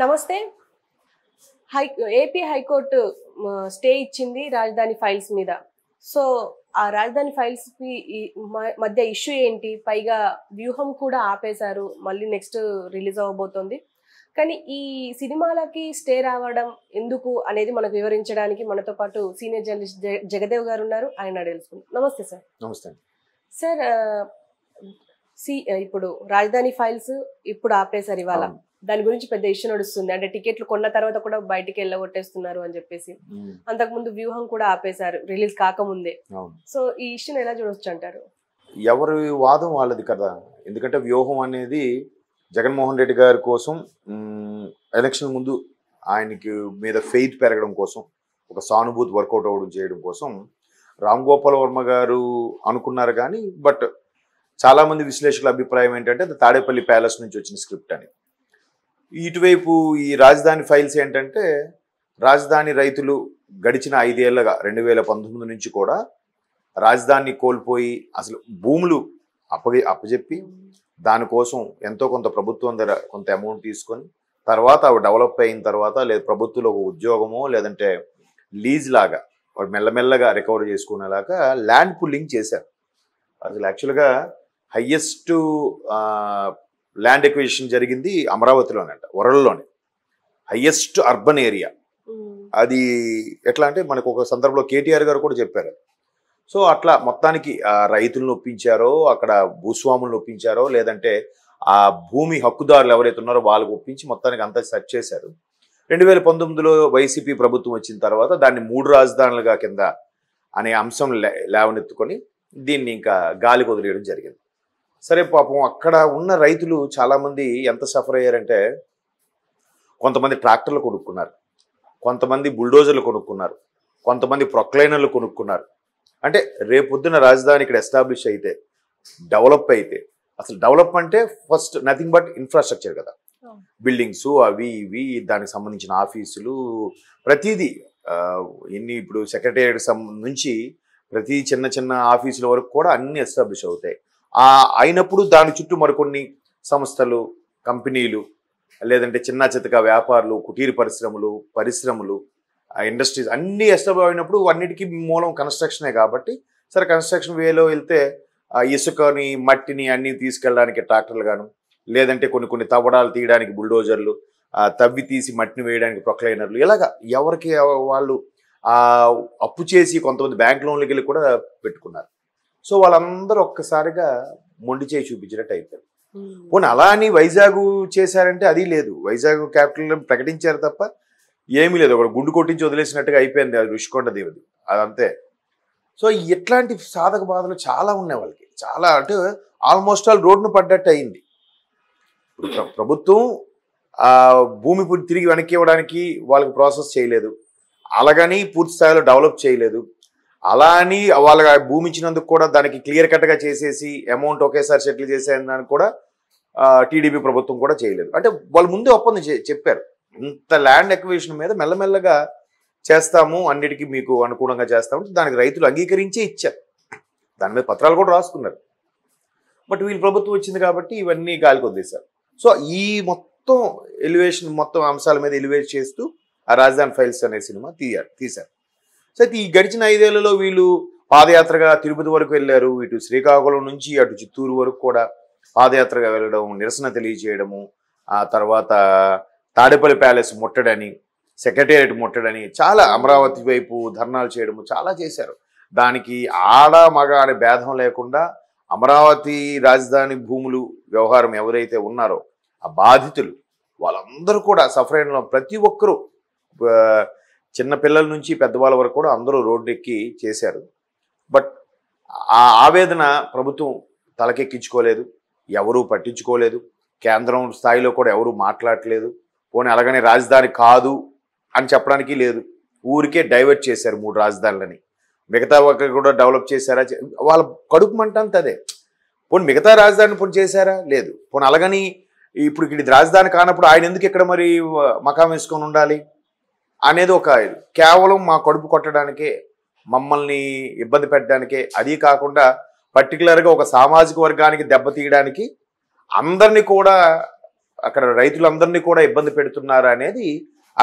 నమస్తే. High AP high court stay ఇచ్చింది రాజధాని ఫైల్స్ మీద. సో ఆ రాజధాని ఫైల్స్ కి మధ్య ఇష్యూ ఏంటి? పైగా వ్యూహం కూడా ఆపేశారు. మళ్ళీ నెక్స్ట్ రిలీజ్ అవ్వబోతోంది. కానీ ఈ సినిమాలకి స్టే రావడం ఎందుకు అనేది మనకు వివరించడానికి మనతో పాటు సీనియర్ జర్నలిస్ట్ జగదేవ్ గారు ఉన్నారు. ఆయన తెలుసుకుందాం. నమస్తే సార్. నమస్తే సార్. ఇప్పుడు రాజధాని ఫైల్స్ ఇప్పుడు ఆపేశారు ఇవాళ. దాని గురించి పెద్ద ఇష్యూ నడుస్తుంది. అంటే టికెట్లు కొన్న తర్వాత కూడా బయటికి వెళ్ళగొట్టేస్తున్నారు అని చెప్పేసి. అంతకుముందు వ్యూహం కూడా ఆపేశారు రిలీజ్ కాకముందే. సో ఈ ఇష్యూని ఎలా చూడొచ్చు అంటారు? ఎవరి వాదం వాళ్ళది కదా. ఎందుకంటే వ్యూహం అనేది జగన్మోహన్ రెడ్డి గారి కోసం ఎలక్షన్ ముందు ఆయనకి మీద ఫెయిత్ పెరగడం కోసం, ఒక సానుభూతి వర్కౌట్ అవ్వడం చేయడం కోసం రామ్ గోపాల్ వర్మ గారు అనుకున్నారు. కానీ బట్ చాలామంది విశ్లేషకుల అభిప్రాయం ఏంటంటే అది తాడేపల్లి ప్యాలెస్ నుంచి వచ్చిన స్క్రిప్ట్ అని. ఇటువైపు ఈ రాజధాని ఫైల్స్ ఏంటంటే రాజధాని రైతులు గడిచిన 5 ఏళ్ళగా 2019 నుంచి కూడా రాజధానిని కోల్పోయి అసలు భూములు అప్పజెప్పి దానికోసం ఎంతో కొంత ప్రభుత్వం దగ్గర కొంత అమౌంట్ తీసుకొని తర్వాత అవి డెవలప్ అయిన తర్వాత లేదా ప్రభుత్వంలో ఒక ఉద్యోగమో లేదంటే లీజ్ లాగా వాడు మెల్లమెల్లగా రికవర్ చేసుకునేలాగా ల్యాండ్ పుల్లింగ్ చేశారు. అసలు యాక్చువల్గా హయ్యెస్ట్ ల్యాండ్ ఎక్విజిషన్ జరిగింది అమరావతిలోనంట, వరల్డ్లోనే హయ్యెస్ట్ అర్బన్ ఏరియా. అది ఎట్లా అంటే మనకు ఒక సందర్భంలో కేటీఆర్ గారు కూడా చెప్పారు. సో అట్లా మొత్తానికి రైతులను ఒప్పించారో, అక్కడ భూస్వాములను ఒప్పించారో, లేదంటే ఆ భూమి హక్కుదారులు ఎవరైతే ఉన్నారో వాళ్ళకు ఒప్పించి మొత్తానికి అంతా సెట్ చేశారు. 2019లో వైసీపీ ప్రభుత్వం వచ్చిన తర్వాత దాన్ని 3 రాజధానులుగా కింద అనే అంశం లేవనెత్తుకొని దీన్ని ఇంకా గాలికి వదిలేయడం జరిగింది. సరే పాపం అక్కడ ఉన్న రైతులు చాలామంది ఎంత సఫర్ అయ్యారంటే కొంతమంది ట్రాక్టర్లు కొనుక్కున్నారు, కొంతమంది బుల్డోజర్లు కొనుక్కున్నారు, కొంతమంది ప్రొక్లైనర్లు కొనుక్కున్నారు. అంటే రేపొద్దున రాజధాని ఇక్కడ ఎస్టాబ్లిష్ అయితే డెవలప్ అయితే, అసలు డెవలప్ అంటే ఫస్ట్ నథింగ్ బట్ ఇన్ఫ్రాస్ట్రక్చర్ కదా, బిల్డింగ్స్ అవి ఇవి దానికి సంబంధించిన ఆఫీసులు ప్రతిదీ ఎన్ని ఇప్పుడు సెక్రటేరియట్ నుంచి ప్రతి చిన్న చిన్న ఆఫీసుల వరకు కూడా అన్ని ఎస్టాబ్లిష్ అవుతాయి. అయినప్పుడు దాని చుట్టూ మరికొన్ని సంస్థలు, కంపెనీలు, లేదంటే చిన్న చితక వ్యాపారులు, కుటీర పరిశ్రమలు, ఇండస్ట్రీస్ అన్నీ ఎస్టాబ్లిష్ అయినప్పుడు అన్నిటికీ మూలం కన్స్ట్రక్షనే కాబట్టి సరే కన్స్ట్రక్షన్ వేలో వెళ్తే ఇసుకని మట్టిని అన్నీ తీసుకెళ్ళడానికి ట్రాక్టర్లు గాను, లేదంటే కొన్ని తవ్వడాలు తీయడానికి బుల్డోజర్లు, తవ్వి తీసి మట్టిని వేయడానికి ప్రొక్లైనర్లు, ఇలాగా ఎవరికి వాళ్ళు అప్పు చేసి కొంతమంది బ్యాంక్ లోన్లకి వెళ్ళి కూడా పెట్టుకున్నారు. సో వాళ్ళందరూ ఒక్కసారిగా మొండి చేయి చూపించినట్టు అయిపోయారు. పోనీ అలా అని వైజాగ్ చేశారంటే అది లేదు. వైజాగ్ క్యాపిటల్ ప్రకటించారు తప్ప ఏమీ లేదు. ఒక గుండు కొట్టించి వదిలేసినట్టుగా అయిపోయింది అది ఋషికొండ దేవది, అదంతే. సో ఇట్లాంటి సాధక బాధలు చాలా ఉన్నాయి వాళ్ళకి. చాలా అంటే ఆల్మోస్ట్ ఆల్ రోడ్డును పడ్డట్టు అయింది. ప్రభుత్వం భూమి తిరిగి వెనక్కి ఇవ్వడానికి వాళ్ళకి ప్రాసెస్ చేయలేదు, అలాగని పూర్తి స్థాయిలో డెవలప్ చేయలేదు, అలా అని వాళ్ళ భూమి ఇచ్చినందుకు కూడా దానికి క్లియర్ కట్గా చేసేసి అమౌంట్ ఒకేసారి సెటిల్ చేసేదానికి కూడా టీడీపీ ప్రభుత్వం కూడా చేయలేదు. అంటే వాళ్ళు ముందే ఒప్పందం చెప్పారు, ఇంత ల్యాండ్ ఎక్విజిషన్ మీద మెల్లమెల్లగా చేస్తాము, అన్నిటికీ మీకు అనుకూలంగా చేస్తాము, దానికి రైతులు అంగీకరించే ఇచ్చారు, దాని మీద పత్రాలు కూడా రాసుకున్నారు. బట్ వీళ్ళు ప్రభుత్వం వచ్చింది కాబట్టి ఇవన్నీ గాలికి వదిలేశారు. సో ఈ మొత్తం మొత్తం అంశాల మీద ఎలివేట్ చేస్తూ ఆ రాజధాని ఫైల్స్ అనే సినిమా తీశారు. సో అయితే ఈ గడిచిన 5 ఏళ్లలో వీళ్ళు పాదయాత్రగా తిరుపతి వరకు వెళ్ళారు, ఇటు శ్రీకాకుళం నుంచి అటు చిత్తూరు వరకు కూడా పాదయాత్రగా వెళ్ళడం, నిరసన తెలియజేయడము, ఆ తర్వాత తాడేపల్లి ప్యాలెస్ ముట్టడని, సెక్రటేరియట్ ముట్టడని, చాలా అమరావతి వైపు ధర్నాలు చేయడము చాలా చేశారు. దానికి ఆడ మగ అనే భేదం లేకుండా అమరావతి రాజధాని భూములు వ్యవహారం ఎవరైతే ఉన్నారో ఆ బాధితులు వాళ్ళందరూ కూడా సఫర్ అయిన ప్రతి ఒక్కరూ చిన్న పిల్లల నుంచి పెద్దవాళ్ళ వరకు కూడా అందరూ రోడ్డు ఎక్కి చేశారు. బట్ ఆ ఆవేదన ప్రభుత్వం తలకెక్కించుకోలేదు, ఎవరూ పట్టించుకోలేదు, కేంద్రం స్థాయిలో కూడా ఎవరూ మాట్లాడలేదు. పోనీ అలాగనే రాజధాని కాదు అని చెప్పడానికి లేదు, ఊరికే డైవర్ట్ చేశారు 3 రాజధానులని. మిగతా ఒక్కరు కూడా డెవలప్ చేశారా? వాళ్ళ కడుపు మంట అంత అదే. పోనీ మిగతా రాజధాని పోనీ చేశారా? లేదు. పోనీ అలాగని ఇప్పుడు ఇది రాజధాని కానప్పుడు ఆయన ఎందుకు ఇక్కడ మరి మకాం వేసుకొని ఉండాలి అనేది ఒక కేవలం మా కడుపు కొట్టడానికే, మమ్మల్ని ఇబ్బంది పెట్టడానికే, అది కాకుండా పర్టికులర్గా ఒక సామాజిక వర్గానికి దెబ్బతీయడానికి అందరినీ కూడా అక్కడ రైతులందరినీ కూడా ఇబ్బంది పెడుతున్నారు అనేది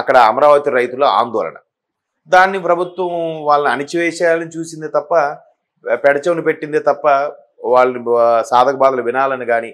అక్కడ అమరావతి రైతుల ఆందోళన. దాన్ని ప్రభుత్వం వాళ్ళని అణిచివేసేయాలని చూసిందే తప్ప, పెడచెవును పెట్టిందే తప్ప, వాళ్ళని సాధక బాధలు వినాలని కానీ,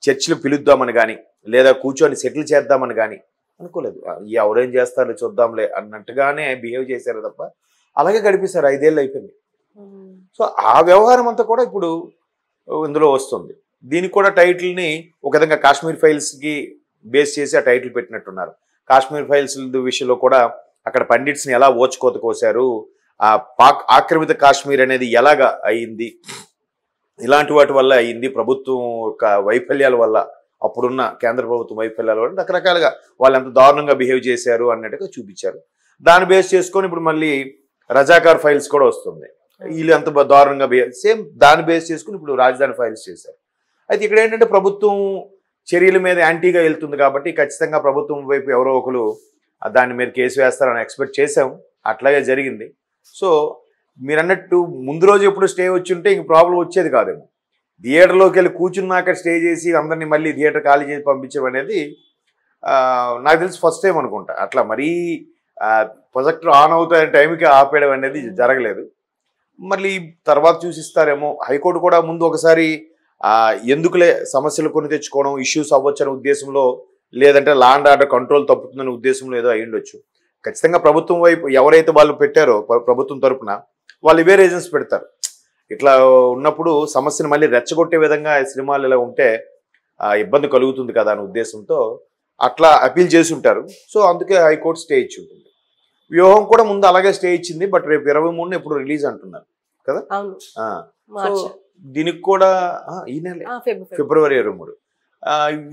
చర్చలు పిలుద్దామని కానీ, లేదా కూర్చొని సెటిల్ చేద్దామని కానీ అనుకోలేదు. ఎవరేం చేస్తారో చూద్దాంలే అన్నట్టుగానే బిహేవ్ చేశారు తప్ప అలాగే గడిపేశారు. 5 ఏళ్ళు అయిపోయింది. సో ఆ వ్యవహారం అంతా కూడా ఇప్పుడు ఇందులో వస్తుంది. దీనికి కూడా టైటిల్ని ఒక విధంగా కాశ్మీర్ ఫైల్స్కి బేస్ చేసి ఆ టైటిల్ పెట్టినట్టున్నారు. కాశ్మీర్ ఫైల్స్ విషయంలో కూడా అక్కడ పండిట్స్ని ఎలా ఓచుకోత కోసారు, ఆ పాక్ ఆక్రమిత కాశ్మీర్ అనేది ఎలాగా అయింది, ఇలాంటి వాటి వల్ల అయింది, ప్రభుత్వం యొక్క వైఫల్యాల వల్ల, అప్పుడున్న కేంద్ర ప్రభుత్వం వైఫల్యాల వల్ల రకరకాలుగా వాళ్ళు ఎంత దారుణంగా బిహేవ్ చేశారు అన్నట్టుగా చూపించారు. దాన్ని బేస్ చేసుకొని ఇప్పుడు మళ్ళీ రజాకార్ ఫైల్స్ కూడా వస్తుంది. వీళ్ళు ఎంత దారుణంగా సేమ్ దాన్ని బేస్ చేసుకుని ఇప్పుడు రాజధాని ఫైల్స్ చేశారు. అయితే ఇక్కడ ఏంటంటే ప్రభుత్వం చర్యల మీద యాంటీగా వెళ్తుంది కాబట్టి ఖచ్చితంగా ప్రభుత్వం వైపు ఎవరో ఒకరు దాని మీద కేసు వేస్తారని ఎక్స్పెక్ట్ చేసాం. అట్లాగే జరిగింది. సో మీరు అన్నట్టు ముందు రోజు ఎప్పుడు స్టే వచ్చి ఉంటే ఇంక ప్రాబ్లం వచ్చేది కాదేమో. థియేటర్లోకి వెళ్ళి కూర్చున్నాక స్టే చేసి అందరినీ మళ్ళీ థియేటర్ ఖాళీ చేసి పంపించడం అనేది నాకు తెలిసి ఫస్ట్ టైం అనుకుంటా. అట్లా మరీ ప్రొజెక్టర్ ఆన్ అవుతాయని టైంకి ఆపేయడం అనేది జరగలేదు. మళ్ళీ తర్వాత చూసిస్తారేమో. హైకోర్టు కూడా ముందు ఒకసారి ఎందుకులే సమస్యలు కొని తెచ్చుకోవడం, ఇష్యూస్ అవ్వచ్చనే ఉద్దేశంలో, లేదంటే లా అండ్ ఆర్డర్ కంట్రోల్ తప్పుతుందనే ఉద్దేశంలో ఏదో అయ్యుండొచ్చు. ఖచ్చితంగా ప్రభుత్వం వైపు ఎవరైతే వాళ్ళు పెట్టారో ప్రభుత్వం తరపున వాళ్ళు ఇవే రీజన్స్ పెడతారు. ఇట్లా ఉన్నప్పుడు సమస్యను మళ్ళీ రెచ్చగొట్టే విధంగా సినిమాలు ఇలా ఉంటే ఇబ్బంది కలుగుతుంది కదా అనే ఉద్దేశంతో అట్లా అపీల్ చేసి ఉంటారు. సో అందుకే హైకోర్టు స్టే ఇచ్చి ఉంటుంది. వ్యూహం కూడా ముందు అలాగే స్టే ఇచ్చింది. బట్ రేపు 23 ఎప్పుడు రిలీజ్ అంటున్నారు కదా. సో దీనికి కూడా ఈ నెల ఫిబ్రవరి 23.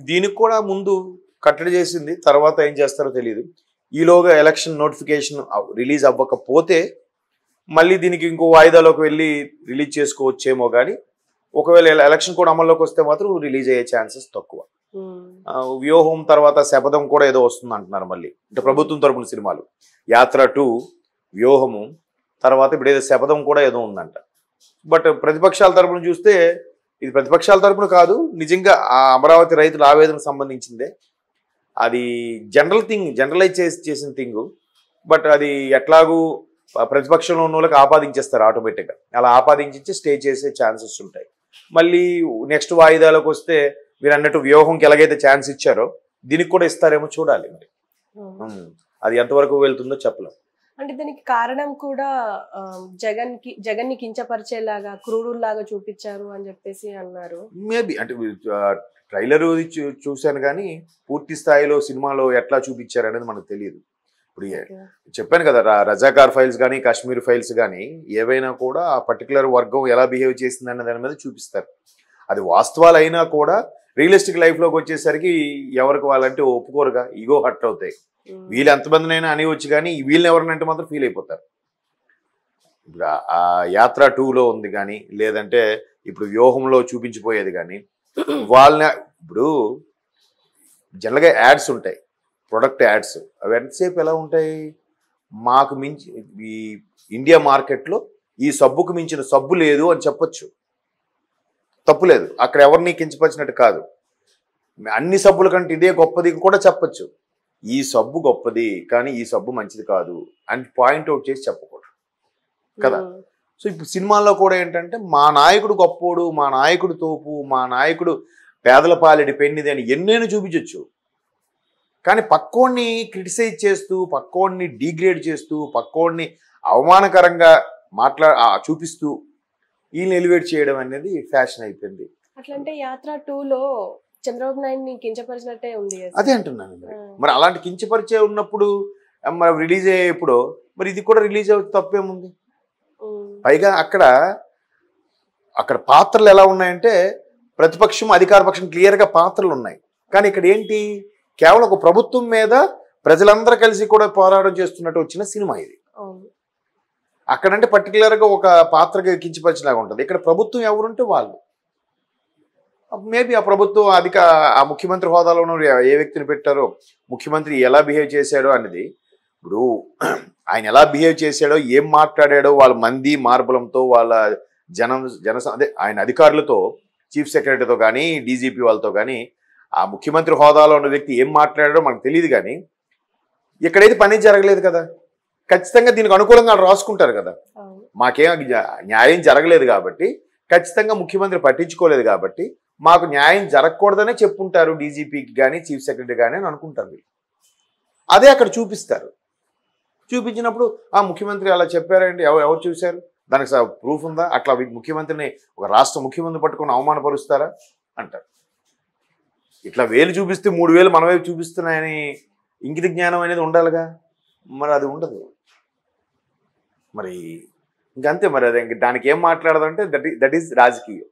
దీనికి కూడా ముందు కట్టడి చేసింది. తర్వాత ఏం చేస్తారో తెలియదు. ఈలోగా ఎలక్షన్ నోటిఫికేషన్ రిలీజ్ అవ్వకపోతే మళ్ళీ దీనికి ఇంకో వాయిదాలోకి వెళ్ళి రిలీజ్ చేసుకోవచ్చేమో. కానీ ఒకవేళ ఎలక్షన్ కూడా అమల్లోకి వస్తే మాత్రం రిలీజ్ అయ్యే ఛాన్సెస్ తక్కువ. వ్యూహం తర్వాత శపథం కూడా ఏదో వస్తుంది అంటున్నారు మళ్ళీ. అంటే ప్రభుత్వం తరపున సినిమాలు యాత్ర 2, వ్యూహము, తర్వాత ఇప్పుడు ఏదో శపథం కూడా ఏదో ఉందంట. బట్ ప్రతిపక్షాల తరపున చూస్తే ఇది ప్రతిపక్షాల తరపున కాదు, నిజంగా ఆ అమరావతి రైతుల ఆవేదనకు సంబంధించిందే. అది జనరలైజ్ చేసిన థింగ్. బట్ అది ఎట్లాగూ ప్రతిపక్షంలో ఉన్న వాళ్ళకి ఆపాదించేస్తారు ఆటోమేటిక్గా. అలా ఆపాదించి స్టే చేసే ఛాన్సెస్ ఉంటాయి. మళ్ళీ నెక్స్ట్ వాయిదాలకు వస్తే మీరు అన్నట్టు వ్యూహంకి ఎలాగైతే ఛాన్స్ ఇచ్చారో దీనికి కూడా ఇస్తారేమో చూడాలి. మరి అది ఎంతవరకు వెళ్తుందో చెప్పలేం. అంటే దానికి కారణం కూడా జగన్ని కించపరిచేలాగా, క్రూరులాగా చూపించారు అని చెప్పేసి అన్నారు. మేబీ అంటే ట్రైలర్ చూశాను కానీ పూర్తి స్థాయిలో సినిమాలో ఎట్లా చూపించారు అనేది మనకు తెలియదు. ఇప్పుడు చెప్పాను కదా, రజాకార్ ఫైల్స్ కానీ కాశ్మీర్ ఫైల్స్ కానీ ఏవైనా కూడా ఆ పర్టికులర్ వర్గం ఎలా బిహేవ్ చేసింది అన్న దాని మీద చూపిస్తారు. అది వాస్తవాలు అయినా కూడా రియలిస్టిక్ లైఫ్లోకి వచ్చేసరికి ఎవరికి వాళ్ళంటే ఒప్పుకోరుగా, ఈగో హర్ట్ అవుతాయి. వీళ్ళు ఎంతమందినైనా అని వచ్చి కానీ వీళ్ళని ఎవరినంటే మాత్రం ఫీల్ అయిపోతారు. ఇప్పుడు ఆ యాత్ర 2లో ఉంది కానీ, లేదంటే ఇప్పుడు వ్యూహంలో చూపించిపోయేది కానీ, వాళ్ళని ఇప్పుడు జనరల్గా యాడ్స్ ఉంటాయి, ప్రొడక్ట్ యాడ్స్. అవి ఎంతసేపు ఎలా ఉంటాయి, మాకు మించి ఈ ఇండియా మార్కెట్లో ఈ సబ్బుకు మించిన సబ్బు లేదు అని చెప్పొచ్చు, తప్పు లేదు. అక్కడ ఎవరిని కించపరిచినట్టు కాదు. అన్ని సబ్బుల కంటే ఇదే గొప్పది కూడా చెప్పొచ్చు. ఈ సబ్బు గొప్పది కానీ ఈ సబ్బు మంచిది కాదు అని పాయింట్అవుట్ చేసి చెప్పకూడదు కదా. సో ఇప్పుడు సినిమాల్లో కూడా ఏంటంటే మా నాయకుడు గొప్పోడు, మా నాయకుడు తోపు, మా నాయకుడు పేదల పాలెడి పెన్నిది అని ఎన్నైనా చూపించవచ్చు. కానీ పక్కోడిని క్రిటిసైజ్ చేస్తూ, పక్కోడిని డీగ్రేడ్ చేస్తూ, పక్కోడిని అవమానకరంగా చూపిస్తూ వీళ్ళని ఎలివేట్ చేయడం అనేది ఫ్యాషన్ అయిపోయింది. అట్లంటే యాత్ర 2లో చంద్రబాబు నాయుడిని కించపరిచినట్టే ఉంది. అదే అంటున్నాను. మరి అలాంటి కించపరిచే ఉన్నప్పుడు మరి రిలీజ్ అయ్యేప్పుడు మరి ఇది కూడా రిలీజ్ అవుతుంది, తప్పేముంది? పైగా అక్కడ పాత్రలు ఎలా ఉన్నాయంటే ప్రతిపక్షం అధికార పక్షం క్లియర్గా పాత్రలు ఉన్నాయి. కానీ ఇక్కడ ఏంటి, కేవలం ఒక ప్రభుత్వం మీద ప్రజలందరూ కలిసి కూడా పోరాటం చేస్తున్నట్టు వచ్చిన సినిమా ఇది. అక్కడంటే పర్టికులర్గా ఒక పాత్రకి కించపరిచిలాగా ఉంటుంది. ఇక్కడ ప్రభుత్వం ఎవరుంటే వాళ్ళు. మేబీ ఆ ప్రభుత్వం ఆ ముఖ్యమంత్రి హోదాలో ఏ వ్యక్తిని పెట్టారో, ముఖ్యమంత్రి ఎలా బిహేవ్ చేశాడో అనేది, ఇప్పుడు ఆయన ఎలా బిహేవ్ చేశాడో, ఏం మాట్లాడాడో, వాళ్ళ మంది మార్బలంతో, వాళ్ళ అదే ఆయన అధికారులతో, చీఫ్ సెక్రటరీతో కానీ డీజీపీ వాళ్ళతో కానీ ఆ ముఖ్యమంత్రి హోదాలో ఉన్న వ్యక్తి ఏం మాట్లాడాడో మనకు తెలియదు, కానీ ఇక్కడైతే పని జరగలేదు కదా, ఖచ్చితంగా దీనికి అనుకూలంగా వాళ్ళు రాసుకుంటారు కదా. మాకేం న్యాయం జరగలేదు కాబట్టి, ఖచ్చితంగా ముఖ్యమంత్రి పట్టించుకోలేదు కాబట్టి మాకు న్యాయం జరగకూడదనే చెప్పుంటారు డీజీపీకి కానీ చీఫ్ సెక్రటరీ కానీ అని అనుకుంటారు వీళ్ళు. అదే అక్కడ చూపిస్తారు. చూపించినప్పుడు ఆ ముఖ్యమంత్రి అలా చెప్పారండి, ఎవరు చూశారు, దానికి ప్రూఫ్ ఉందా, అట్లా ముఖ్యమంత్రిని ఒక రాష్ట్ర ముఖ్యమంత్రి పట్టుకొని అవమానపరుస్తారా అంటారు. ఇట్లా వేలు చూపిస్తే 3 వేలు మన వైపు చూపిస్తున్నాయని ఇంగిత జ్ఞానం అనేది ఉండాలిగా, మరి అది ఉండదు. మరి ఇంకంతే. మరి అదే దానికి ఏం మాట్లాడదంటే దట్ ఈస్ రాజకీయం.